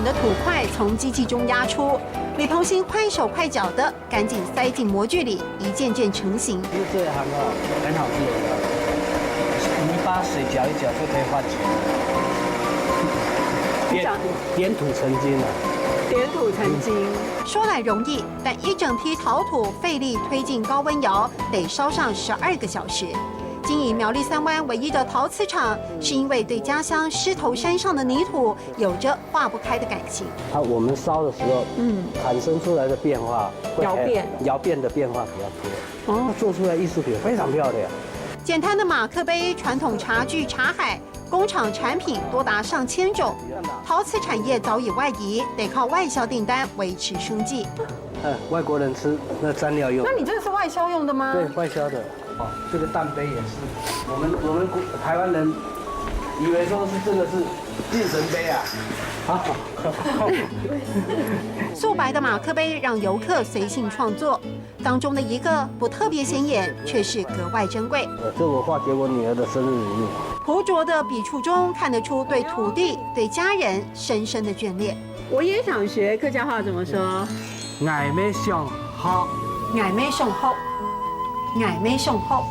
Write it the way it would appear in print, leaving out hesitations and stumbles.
的土块从机器中压出，李鹏兴快手快脚的赶紧塞进模具里，一件件成型。其实这一行很好做的，泥巴水搅一搅就可以换钱。点土成金了。点土成金，说来容易，但一整批陶土费力推进高温窑，得烧上12个小时。经营苗栗3湾唯一的陶瓷厂，是因为对家乡狮头山上的泥土有着化不开的感情。我们烧的时候，产生出来的变化，窑变的变化比较多。做出来艺术品非常漂亮。简单的马克杯、传统茶具、茶海，工厂产品多达上千种。陶瓷产业早已外移，得靠外销订单维持生计。外国人吃那蘸料用。那你这是外销用的吗？对，外销的。这个蛋杯也是，我们台湾人以为说是这个是精神杯啊。素白的马克杯让游客随性创作，当中的一个不特别显眼，却是格外珍贵。这我画给我女儿的生日礼物。朴拙的笔触中看得出对土地、对家人深深的眷恋。我也想学客家话怎么说？爱妹上好，爱妹上好，爱妹上好。